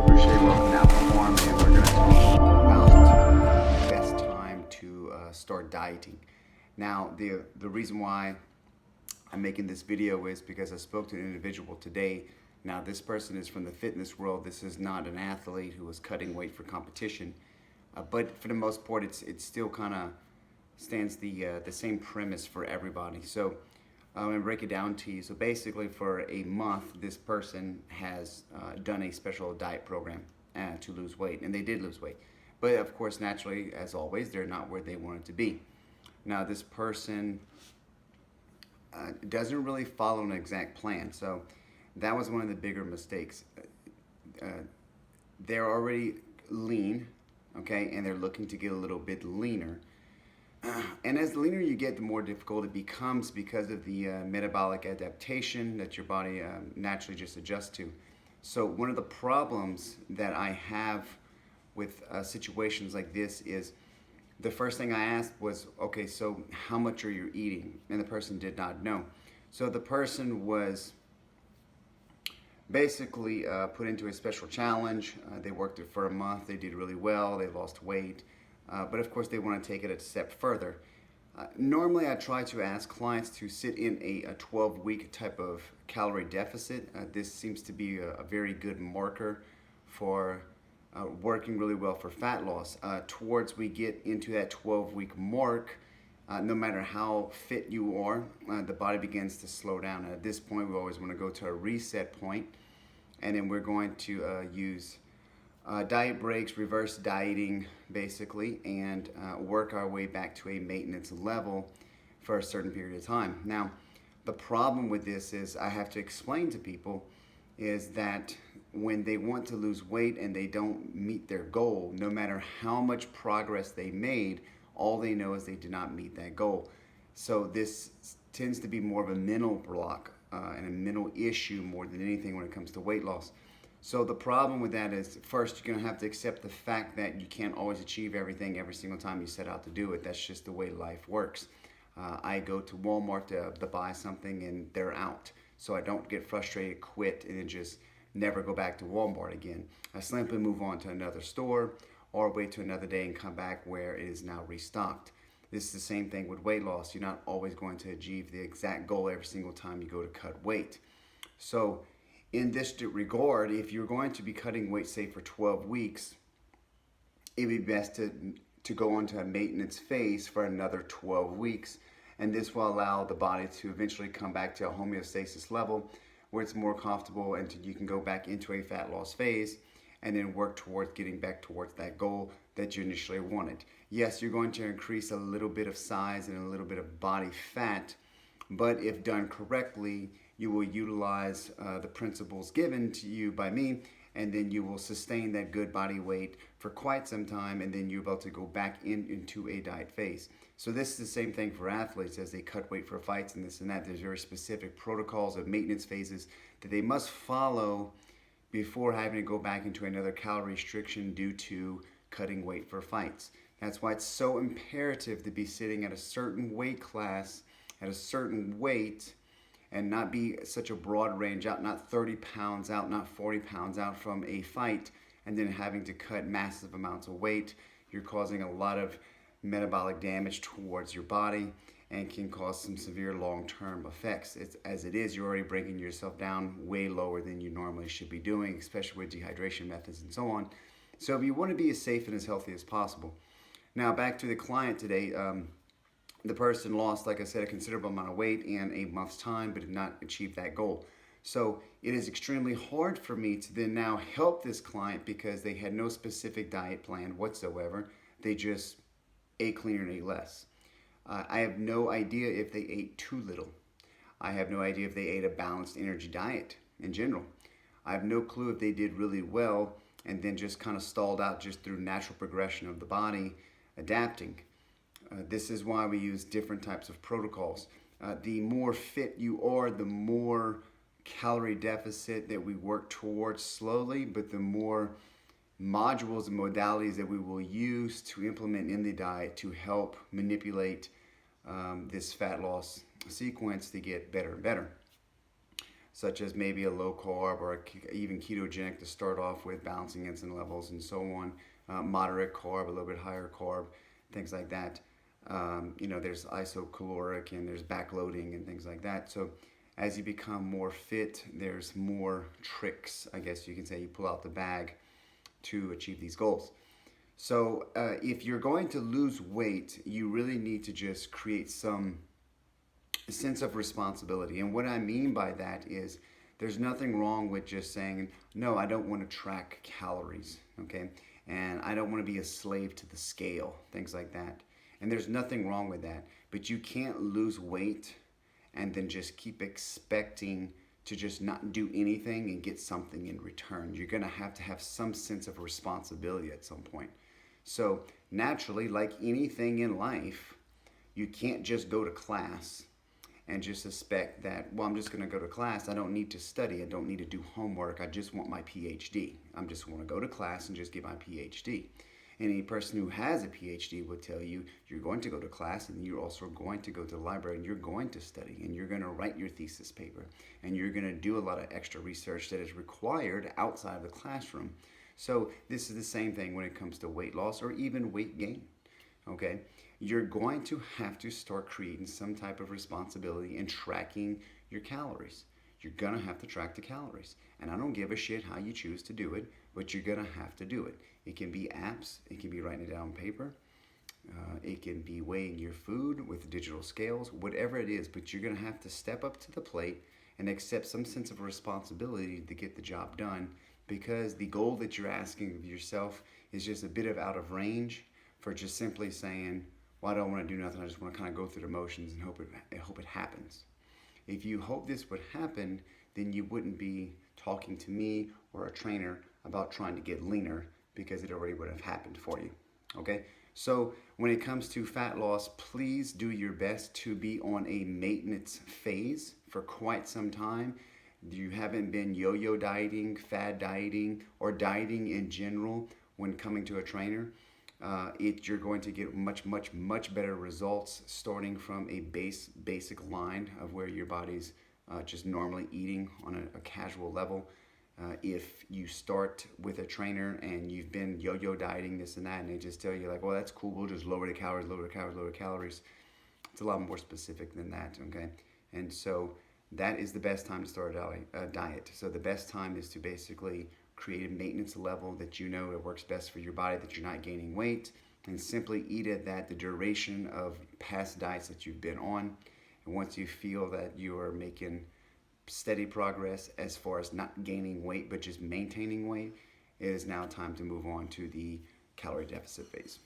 Appreciate welcome now form, and we're going to talk about the best time to start dieting. Now, the reason why I'm making this video is because I spoke to an individual today. Now, this person is from the fitness world. This is not an athlete who is cutting weight for competition, but for the most part, it still kind of stands the same premise for everybody. So I'm going to break it down to you. So basically, for a month, this person has done a special diet program to lose weight, and they did lose weight. But of course, naturally, as always, they're not where they wanted to be. Now, this person doesn't really follow an exact plan. So that was one of the bigger mistakes. They're already lean, okay, and they're looking to get a little bit leaner. And as the leaner you get, the more difficult it becomes because of the metabolic adaptation that your body naturally just adjusts to. So one of the problems that I have with situations like this is the first thing I asked was, okay, so how much are you eating? And the person did not know. So the person was basically put into a special challenge. They worked it for a month. They did really well. They lost weight. But of course, they want to take it a step further. Normally, I try to ask clients to sit in a 12-week type of calorie deficit. This seems to be a very good marker for working really well for fat loss. Towards we get into that 12-week mark, no matter how fit you are, the body begins to slow down. And at this point, we always want to go to a reset point, and then we're going to use diet breaks, reverse dieting, basically, and work our way back to a maintenance level for a certain period of time. Now, the problem with this is I have to explain to people is that when they want to lose weight and they don't meet their goal, no matter how much progress they made, all they know is they did not meet that goal. So this tends to be more of a mental block and a mental issue more than anything when it comes to weight loss. So the problem with that is, first, you're going to have to accept the fact that you can't always achieve everything every single time you set out to do it. That's just the way life works. I go to Walmart to buy something and they're out. So I don't get frustrated, quit, and then just never go back to Walmart again. I simply move on to another store or wait to another day and come back where it is now restocked. This is the same thing with weight loss. You're not always going to achieve the exact goal every single time you go to cut weight. So in this regard, if you're going to be cutting weight, say for 12 weeks, it'd be best to go onto a maintenance phase for another 12 weeks. And this will allow the body to eventually come back to a homeostasis level where it's more comfortable and you can go back into a fat loss phase and then work towards getting back towards that goal that you initially wanted. Yes, you're going to increase a little bit of size and a little bit of body fat, but if done correctly, you will utilize the principles given to you by me, and then you will sustain that good body weight for quite some time, and then you're about to go back into a diet phase. So this is the same thing for athletes as they cut weight for fights and this and that. There's very specific protocols of maintenance phases that they must follow before having to go back into another calorie restriction due to cutting weight for fights. That's why it's so imperative to be sitting at a certain weight class, at a certain weight, and not be such a broad range out, not 30 pounds out, not 40 pounds out from a fight, and then having to cut massive amounts of weight. You're causing a lot of metabolic damage towards your body and can cause some severe long-term effects. As it is, you're already breaking yourself down way lower than you normally should be doing, especially with dehydration methods and so on. So if you want to be as safe and as healthy as possible. Now back to the client today. The person lost, like I said, a considerable amount of weight in a month's time, but did not achieve that goal. So it is extremely hard for me to then now help this client because they had no specific diet plan whatsoever. They just ate cleaner and ate less. I have no idea if they ate too little. I have no idea if they ate a balanced energy diet in general. I have no clue if they did really well and then just kind of stalled out just through natural progression of the body adapting. This is why we use different types of protocols. The more fit you are, the more calorie deficit that we work towards slowly, but the more modules and modalities that we will use to implement in the diet to help manipulate this fat loss sequence to get better and better. such as maybe a low carb or even ketogenic to start off with, balancing insulin levels and so on. Moderate carb, a little bit higher carb, things like that. There's isocaloric and there's backloading and things like that. So as you become more fit, there's more tricks, I guess you can say, you pull out the bag to achieve these goals. So if you're going to lose weight, you really need to just create some sense of responsibility. And what I mean by that is there's nothing wrong with just saying, no, I don't want to track calories, okay? And I don't want to be a slave to the scale, things like that. And there's nothing wrong with that. But you can't lose weight and then just keep expecting to just not do anything and get something in return. You're going to have some sense of responsibility at some point. So naturally, like anything in life, you can't just go to class and just suspect that, well, I'm just going to go to class. I don't need to study. I don't need to do homework. I just want my PhD. I'm just want to go to class and just get my PhD. And any person who has a PhD will tell you you're going to go to class and you're also going to go to the library and you're going to study and you're going to write your thesis paper and you're going to do a lot of extra research that is required outside of the classroom. So this is the same thing when it comes to weight loss or even weight gain, okay? You're going to have to start creating some type of responsibility in tracking your calories. You're gonna have to track the calories. And I don't give a shit how you choose to do it, but you're gonna have to do it. It can be apps, it can be writing it down on paper, it can be weighing your food with digital scales, whatever it is, but you're gonna have to step up to the plate and accept some sense of responsibility to get the job done, because the goal that you're asking of yourself is just a bit of out of range for just simply saying, well, I don't want to do nothing. I just want to kind of go through the motions and hope it happens. If you hope this would happen, then you wouldn't be talking to me or a trainer about trying to get leaner, because it already would have happened for you. Okay? So when it comes to fat loss, please do your best to be on a maintenance phase for quite some time. You haven't been yo-yo dieting, fad dieting, or dieting in general when coming to a trainer. You're going to get much better results starting from a basic line of where your body's just normally eating on a casual level. If you start with a trainer and you've been yo-yo dieting this and that, and they just tell you like, well, that's cool, we'll just lower the calories, lower the calories. It's a lot more specific than that, okay? And so that is the best time to start a diet. So the best time is to basically create a maintenance level that you know that works best for your body, that you're not gaining weight, and simply eat at that the duration of past diets that you've been on. And once you feel that you are making steady progress as far as not gaining weight but just maintaining weight, it is now time to move on to the calorie deficit phase.